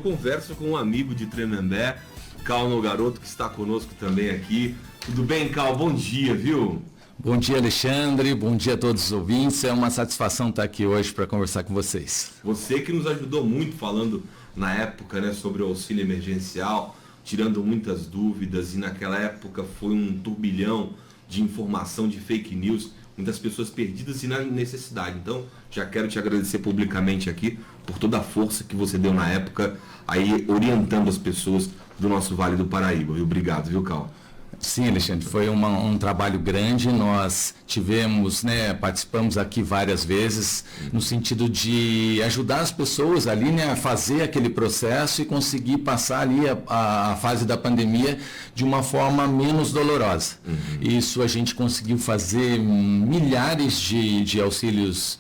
converso com um amigo de Tremembé, Cal Nogaroto, que está conosco também aqui. Tudo bem, Cal? Bom dia, viu? Bom dia, Alexandre. Bom dia a todos os ouvintes. É uma satisfação estar aqui hoje para conversar com vocês. Você que nos ajudou muito falando na época, né, sobre o auxílio emergencial, tirando muitas dúvidas, e naquela época foi um turbilhão de informação, de fake news, muitas pessoas perdidas e na necessidade. Então, já quero te agradecer publicamente aqui por toda a força que você deu na época, aí orientando as pessoas do nosso Vale do Paraíba. Viu? Obrigado, viu, Cal? Sim, Alexandre, foi um trabalho grande. Nós tivemos, participamos aqui várias vezes no sentido de ajudar as pessoas ali, a fazer aquele processo e conseguir passar ali a fase da pandemia de uma forma menos dolorosa. Isso a gente conseguiu fazer milhares de auxílios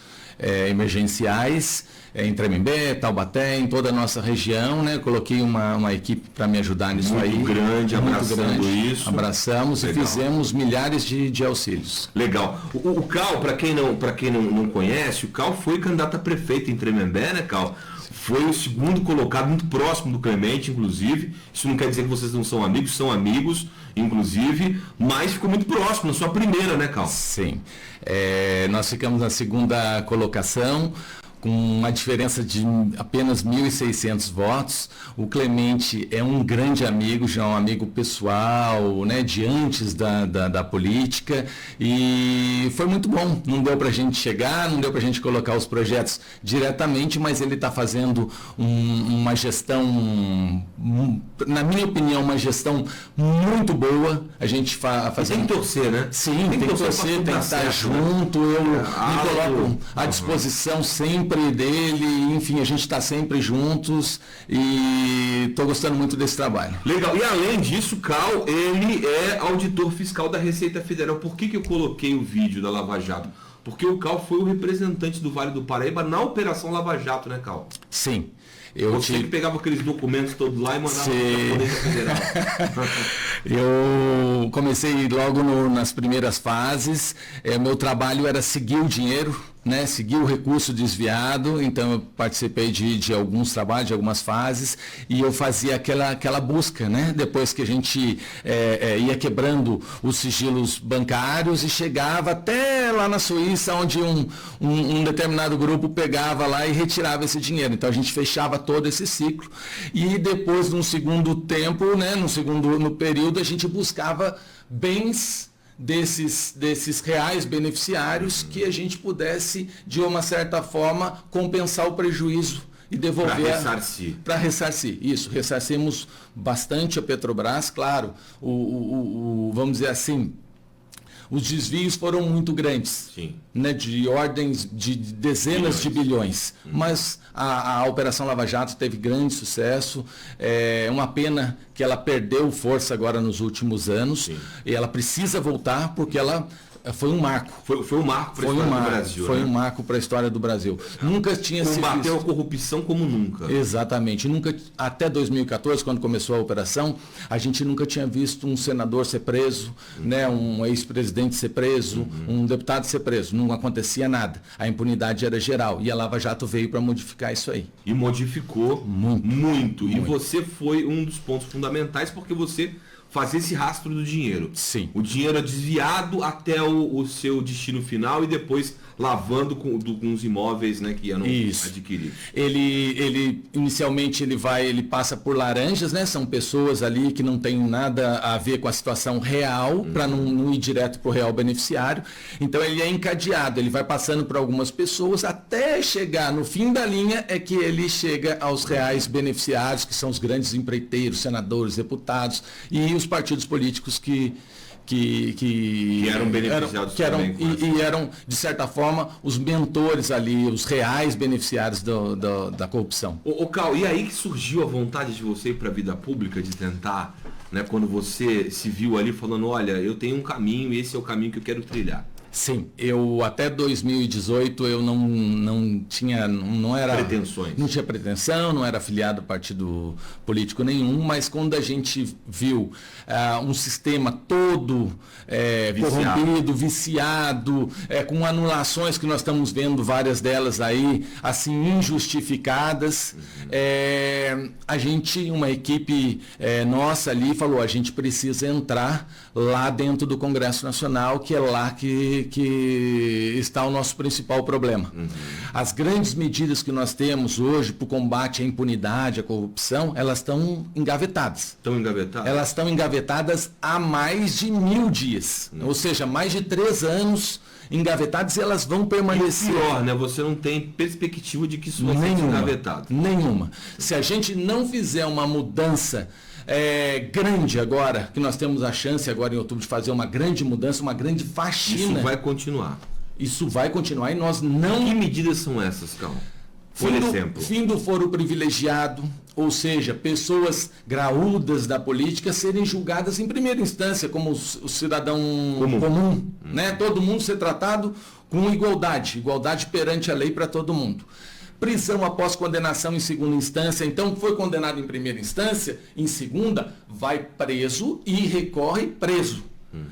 emergenciais em Tremembé, Taubaté, em toda a nossa região, Coloquei uma equipe para me ajudar nisso muito aí. Grande, abraçando isso. Abraçamos. Legal. E fizemos milhares de auxílios. Legal. O Cal, para quem não conhece, o Cal foi candidato a prefeito em Tremembé, né, Cal? Foi o segundo colocado, muito próximo do Clemente, inclusive. Isso não quer dizer que vocês não são amigos, inclusive, mas ficou muito próximo, na sua primeira, né, Cal? Sim. Nós ficamos na segunda colocação, com uma diferença de apenas 1.600 votos. O Clemente é um grande amigo, já é um amigo pessoal, de antes da política, e foi muito bom. Não deu para a gente chegar, não deu para a gente colocar os projetos diretamente, mas ele está fazendo uma gestão, na minha opinião, uma gestão muito boa. A gente faz. Tem que torcer, né? Sim, tem que torcer, tem que estar junto. Eu me coloco à disposição sempre dele, enfim, a gente está sempre juntos e estou gostando muito desse trabalho. Legal, e além disso, Cal, ele é auditor fiscal da Receita Federal. Por que eu coloquei o vídeo da Lava Jato? Porque o Cal foi o representante do Vale do Paraíba na Operação Lava Jato, né, Cal? Sim. Você que pegava aqueles documentos todos lá e mandava para a Polícia Federal. Eu comecei logo nas primeiras fases. Meu trabalho era seguir o dinheiro, seguir o recurso desviado. Então eu participei de alguns trabalhos, de algumas fases, e eu fazia aquela busca, depois que a gente ia quebrando os sigilos bancários e chegava até lá na Suíça, onde um determinado grupo pegava lá e retirava esse dinheiro. Então a gente fechava todo esse ciclo, e depois, num segundo tempo, no período, a gente buscava bens desses reais beneficiários que a gente pudesse, de uma certa forma, compensar o prejuízo e devolver. Para ressarcir. Isso, ressarcimos bastante a Petrobras, claro. Vamos dizer assim, os desvios foram muito grandes, sim, de ordens de dezenas de bilhões. Mas a Operação Lava Jato teve grande sucesso. É uma pena que ela perdeu força agora nos últimos anos. Sim. E ela precisa voltar porque ela foi um marco. Foi um marco para a história do Brasil. Foi um marco para a história do Brasil. Nunca tinha sido. Combateu a corrupção como nunca. Exatamente. Nunca, até 2014, quando começou a operação, a gente nunca tinha visto um senador ser preso, um ex-presidente ser preso, um deputado ser preso. Não acontecia nada. A impunidade era geral. E a Lava Jato veio para modificar isso aí. E modificou muito. E você foi um dos pontos fundamentais, porque você fazer esse rastro do dinheiro. Sim. O dinheiro é desviado até o seu destino final e depois lavando com os imóveis, que eram adquiridos. Ele inicialmente ele passa por laranjas, são pessoas ali que não tem nada a ver com a situação real, para não ir direto para o real beneficiário. Então ele é encadeado, ele vai passando por algumas pessoas até chegar no fim da linha, é que ele chega aos reais beneficiários, que são os grandes empreiteiros, senadores, deputados e os partidos políticos que eram beneficiados e eram, de certa forma, os mentores ali, os reais beneficiários da corrupção. Cal, e aí que surgiu a vontade de você ir para a vida pública, de tentar, quando você se viu ali falando, olha, eu tenho um caminho e esse é o caminho que eu quero trilhar? Sim, eu até 2018 eu não tinha, não era... Pretensões. Não tinha pretensão, não era afiliado a partido político nenhum, mas quando a gente viu um sistema todo corrompido, viciado, com anulações que nós estamos vendo, várias delas aí, assim, injustificadas, a gente, uma equipe nossa ali, falou, a gente precisa entrar lá dentro do Congresso Nacional, que é lá que está o nosso principal problema. As grandes medidas que nós temos hoje para o combate à impunidade, à corrupção, elas estão engavetadas. Estão engavetadas? Elas estão engavetadas há mais de 1000 dias. Ou seja, mais de 3 anos engavetadas e elas vão permanecer. E pior, né? Você não tem perspectiva de que isso vai ser engavetado. Nenhuma. Se a gente não fizer uma mudança grande agora, que nós temos a chance agora em outubro de fazer uma grande mudança, uma grande faxina. Isso vai continuar. Isso vai continuar e nós não... Que medidas são essas, Cal? Por exemplo? Fim do foro privilegiado, ou seja, pessoas graúdas da política serem julgadas em primeira instância como o cidadão comum, né? Todo mundo ser tratado com igualdade perante a lei para todo mundo. Prisão após condenação em segunda instância. Então, foi condenado em primeira instância, em segunda, vai preso e recorre preso.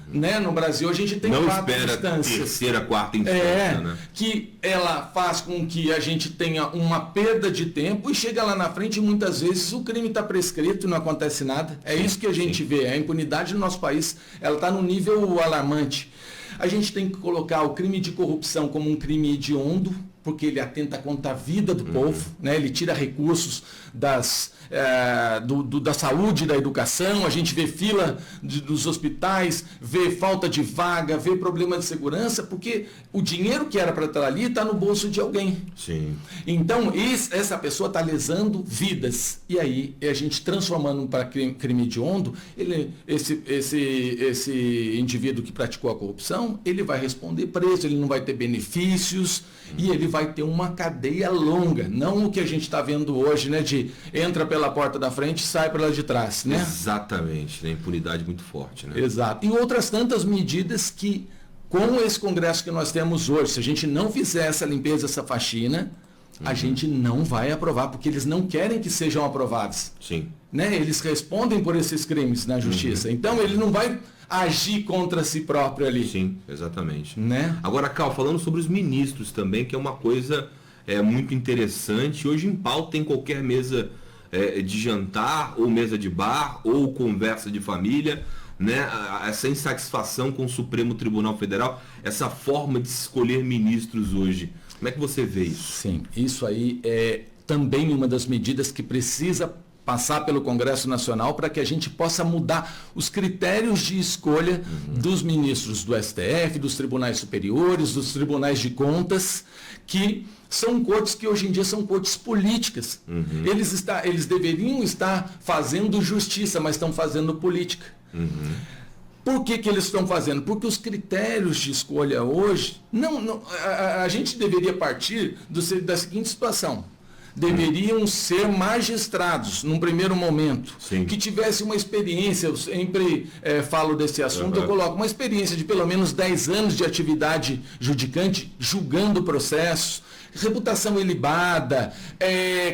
Né? No Brasil, a gente tem 4 instâncias. Terceira, quarta instância. Né? Que ela faz com que a gente tenha uma perda de tempo e chega lá na frente e muitas vezes o crime está prescrito e não acontece nada. É isso que a gente vê. A impunidade no nosso país está num nível alarmante. A gente tem que colocar o crime de corrupção como um crime hediondo, porque ele atenta contra a vida do povo, né? Ele tira recursos da saúde, da educação, a gente vê fila dos hospitais, vê falta de vaga, vê problema de segurança, porque o dinheiro que era para estar ali está no bolso de alguém. Sim. Então, essa pessoa está lesando vidas. E aí, a gente transformando para crime hediondo, esse indivíduo que praticou a corrupção, ele vai responder preso, ele não vai ter benefícios e ele vai ter uma cadeia longa, não o que a gente está vendo hoje, né, de entra pela porta da frente e sai pela de trás, né? Exatamente, né? Impunidade muito forte, né? Exato. E outras tantas medidas que, com esse Congresso que nós temos hoje, se a gente não fizer essa limpeza, essa faxina, a gente não vai aprovar, porque eles não querem que sejam aprovados. Sim. Né? Eles respondem por esses crimes na justiça. Então, ele não vai agir contra si próprio ali. Sim, exatamente. Né? Agora, Cal, falando sobre os ministros também, que é uma coisa muito interessante. Hoje em pauta tem qualquer mesa de jantar, ou mesa de bar, ou conversa de família, né? Essa insatisfação com o Supremo Tribunal Federal, essa forma de escolher ministros hoje. Como é que você vê isso? Sim, isso aí é também uma das medidas que precisa passar pelo Congresso Nacional para que a gente possa mudar os critérios de escolha dos ministros do STF, dos tribunais superiores, dos tribunais de contas, que são cortes que hoje em dia são cortes políticas. Eles deveriam estar fazendo justiça, mas estão fazendo política. Por que eles estão fazendo? Porque os critérios de escolha hoje, a gente deveria partir da seguinte situação. Deveriam ser magistrados, num primeiro momento, que tivesse uma experiência, eu sempre falo desse assunto, eu coloco uma experiência de pelo menos 10 anos de atividade judicante, julgando processos, reputação ilibada,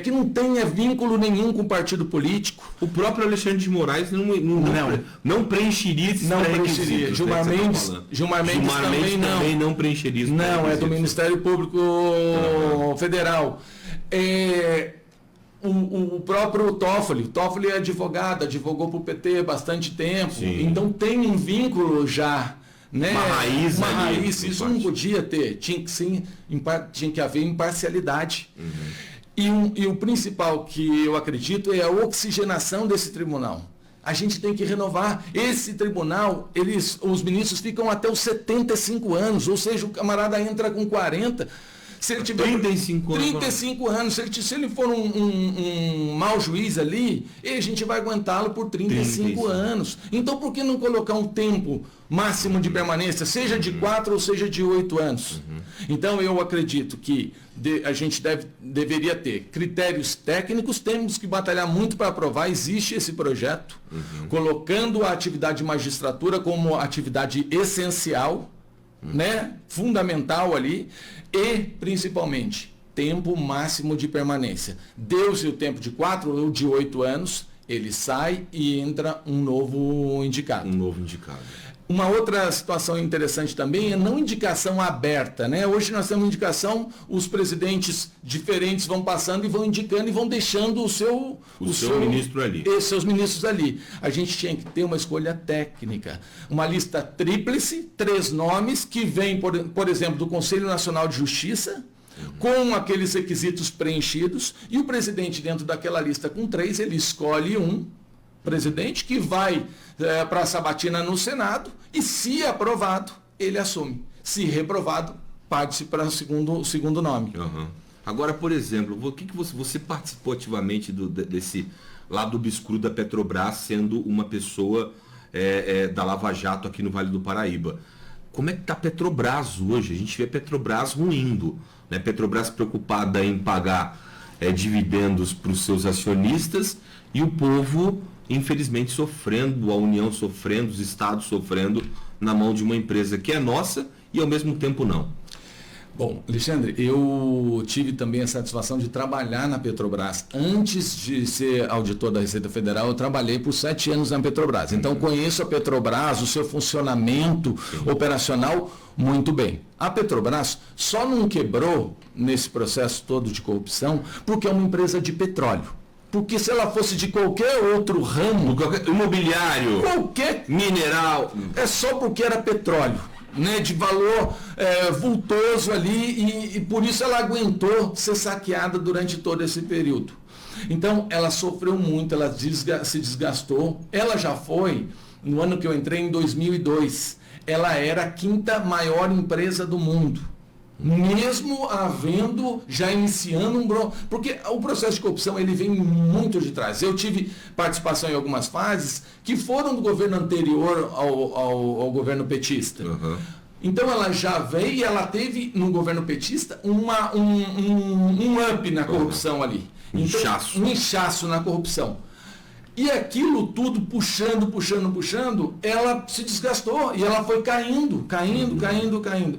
que não tenha vínculo nenhum com o partido político. O próprio Alexandre de Moraes não preencheria esses preencheria. Gilmar Mendes também não preencheria esses Não, é do Ministério Público Federal. O próprio Toffoli é advogado, advogou para o PT há bastante tempo, então tem um vínculo já, né? Uma raiz, isso não podia ter, tinha que haver imparcialidade. E o principal que eu acredito é a oxigenação desse tribunal. A gente tem que renovar. Esse tribunal, os ministros ficam até os 75 anos, ou seja, o camarada entra com 40. Se ele tiver 35 anos, se ele for um mau juiz ali, a gente vai aguentá-lo por 35 anos. Então, por que não colocar um tempo máximo de permanência, seja de 4 ou seja de 8 anos? Então, eu acredito que a gente deveria ter critérios técnicos, temos que batalhar muito para aprovar, existe esse projeto, colocando a atividade de magistratura como atividade essencial, né? Fundamental ali. E, principalmente, tempo máximo de permanência. Deu-se o tempo de 4 ou de 8 anos, ele sai e entra um novo indicado. Um novo indicado. Uma outra situação interessante também é não indicação aberta, né? Hoje nós temos indicação, os presidentes diferentes vão passando e vão indicando e vão deixando o seu ministro ali. E seus ministros ali. A gente tinha que ter uma escolha técnica, uma lista tríplice, 3 nomes que vêm, por exemplo, do Conselho Nacional de Justiça, com aqueles requisitos preenchidos, e o presidente dentro daquela lista com 3, ele escolhe um presidente que vai para a sabatina no Senado e, se aprovado, ele assume. Se reprovado, parte para o segundo nome. Uhum. Agora, por exemplo, o que você participou ativamente desse lado obscuro da Petrobras, sendo uma pessoa da Lava Jato aqui no Vale do Paraíba? Como é que está a Petrobras hoje? A gente vê a Petrobras ruindo, né? Petrobras preocupada em pagar dividendos para os seus acionistas e o povo, infelizmente, sofrendo, a União sofrendo, os estados sofrendo na mão de uma empresa que é nossa e ao mesmo tempo não. Bom, Alexandre, eu tive também a satisfação de trabalhar na Petrobras. Antes de ser auditor da Receita Federal, eu trabalhei por 7 anos na Petrobras. Então, conheço a Petrobras, o seu funcionamento operacional muito bem. A Petrobras só não quebrou nesse processo todo de corrupção porque é uma empresa de petróleo. Porque se ela fosse de qualquer outro ramo, imobiliário, qualquer mineral, é só porque era petróleo, né, de valor vultoso ali, e por isso ela aguentou ser saqueada durante todo esse período. Então ela sofreu muito, ela se desgastou. Ela já foi, no ano que eu entrei, em 2002, ela era a 5ª maior empresa do mundo. Mesmo havendo, já iniciando porque o processo de corrupção ele vem muito de trás. Eu tive participação em algumas fases que foram do governo anterior ao governo petista. Uhum. Então ela já veio e ela teve no governo petista um up na corrupção ali. Então, um inchaço na corrupção. E aquilo tudo puxando, ela se desgastou e ela foi caindo.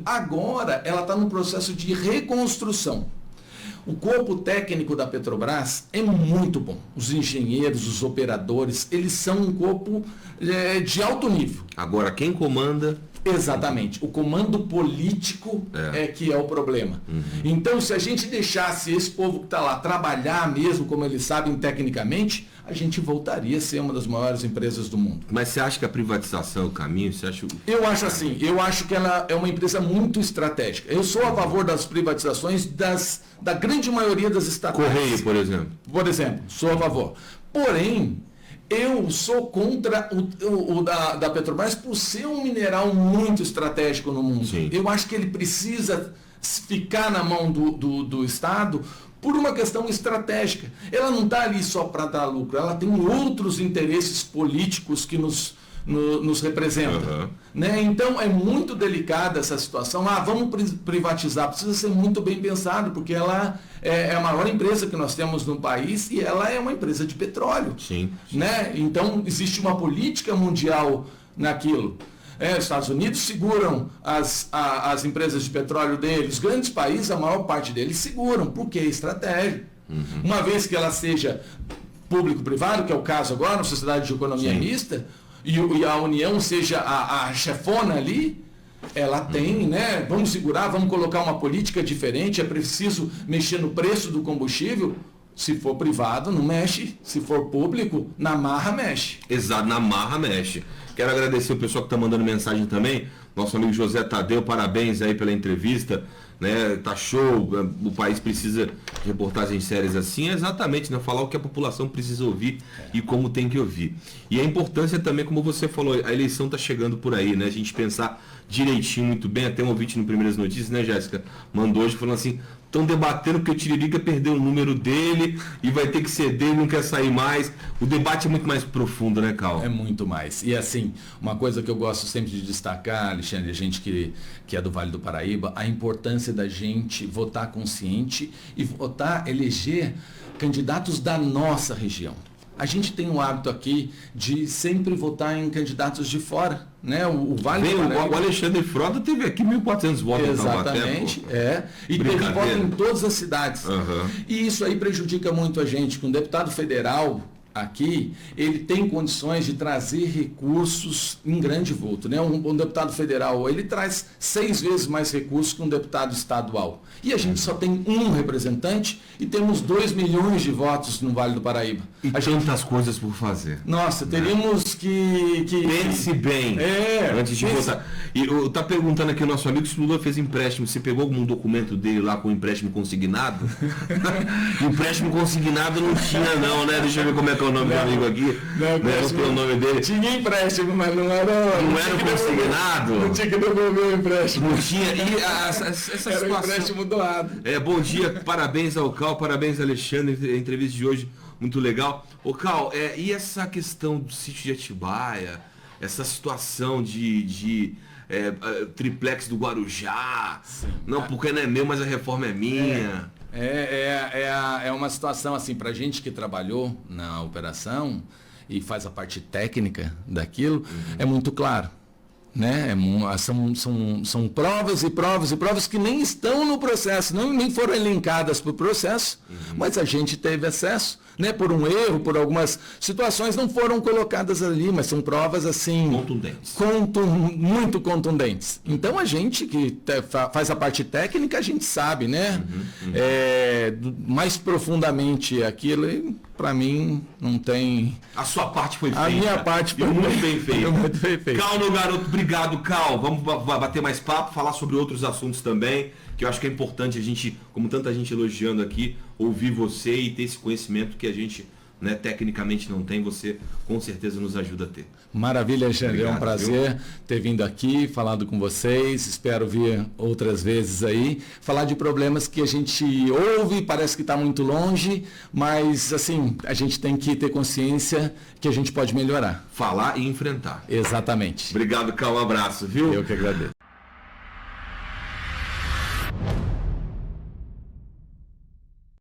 Agora ela está num processo de reconstrução. O corpo técnico da Petrobras é muito bom. Os engenheiros, os operadores, eles são um corpo de alto nível. Agora, quem comanda... Exatamente. O comando político que é o problema. Uhum. Então, se a gente deixasse esse povo que está lá trabalhar mesmo, como eles sabem tecnicamente, a gente voltaria a ser uma das maiores empresas do mundo. Mas você acha que a privatização é o caminho? Você acha... Eu acho assim. Eu acho que ela é uma empresa muito estratégica. Eu sou a favor das privatizações da grande maioria das estatais. Correio, por exemplo. Por exemplo, sou a favor. Porém, eu sou contra o da Petrobras por ser um mineral muito estratégico no mundo. Sim. Eu acho que ele precisa ficar na mão do Estado por uma questão estratégica. Ela não está ali só para dar lucro, ela tem outros interesses políticos que nos representam. Uhum. Né? Então é muito delicada essa situação. Vamos privatizar, precisa ser muito bem pensado, porque ela é a maior empresa que nós temos no país e ela é uma empresa de petróleo. Sim. Né? Então existe uma política mundial naquilo. Os Estados Unidos seguram as empresas de petróleo deles, os grandes países, a maior parte deles seguram, porque é estratégia. Uhum. Uma vez que ela seja público-privado, que é o caso agora, na sociedade de economia mista, e a União seja a chefona ali, ela tem, né? Vamos segurar, vamos colocar uma política diferente, é preciso mexer no preço do combustível. Se for privado, não mexe. Se for público, na marra mexe. Exato, na marra mexe. Quero agradecer o pessoal que está mandando mensagem também. Nosso amigo José Tadeu, parabéns aí pela entrevista. Né? Tá show, o país precisa de reportagens sérias assim, exatamente, né? Falar o que a população precisa ouvir e como tem que ouvir. E a importância também, como você falou, a eleição está chegando por aí, né? A gente pensar direitinho, muito bem, até um ouvinte no Primeiras Notícias, né, Jéssica? Mandou hoje falando assim, estão debatendo que o Tiririca perdeu o número dele e vai ter que ceder, não quer sair mais. O debate é muito mais profundo, né, Cal? É muito mais. E assim, uma coisa que eu gosto sempre de destacar, Alexandre, a gente que é do Vale do Paraíba, a importância da gente votar consciente e votar, eleger candidatos da nossa região. A gente tem um hábito aqui de sempre votar em candidatos de fora, né? O Vale do Paraíba... O Alexandre Frota teve aqui 1.400 votos. Exatamente, e teve voto em todas as cidades. Uhum. E isso aí prejudica muito a gente. Com o deputado federal aqui, ele tem condições de trazer recursos em grande vulto, né? Um deputado federal, ele traz 6 vezes mais recursos que um deputado estadual. E a gente só tem um representante e temos 2 milhões de votos no Vale do Paraíba. E tantas coisas por fazer. Nossa, teríamos que... Pense bem antes de votar. E tá perguntando aqui o nosso amigo se o Lula fez empréstimo. Você pegou algum documento dele lá com empréstimo consignado? Empréstimo consignado não tinha não, né? Deixa eu ver como é que é o nome do amigo aqui. Não pelo nome dele. Tinha empréstimo, mas não era consignado? Não tinha que devolver o empréstimo. Não tinha. E essa situação... Era um empréstimo doado. Bom dia, parabéns ao Cal, parabéns Alexandre, a entrevista de hoje muito legal. Ô Cal, e essa questão do sítio de Atibaia, essa situação de triplex do Guarujá, não, porque não é meu, mas a reforma é minha. É uma situação assim, para gente que trabalhou na operação e faz a parte técnica daquilo, é muito claro. Né? São provas e provas e provas que nem estão no processo, nem foram elencadas para o processo, mas a gente teve acesso, né? Por um erro, por algumas situações não foram colocadas ali, mas são provas assim contundentes. Muito contundentes. Então a gente que faz a parte técnica, a gente sabe, né? Mais profundamente aquilo, para mim não tem. A sua parte foi feita. A minha parte foi muito bem feita. Muito bem feita. Cal, meu garoto, obrigado, Cal. Vamos bater mais papo, falar sobre outros assuntos também, que eu acho que é importante a gente, como tanta gente elogiando aqui, ouvir você e ter esse conhecimento que a gente, né, tecnicamente não tem, você com certeza nos ajuda a ter. Maravilha, Alexandre, é um prazer ter vindo aqui, falado com vocês, espero vir outras vezes aí, falar de problemas que a gente ouve, parece que está muito longe, mas assim, a gente tem que ter consciência que a gente pode melhorar. Falar e enfrentar. Exatamente. Obrigado, Cal, um abraço, viu? Eu que agradeço.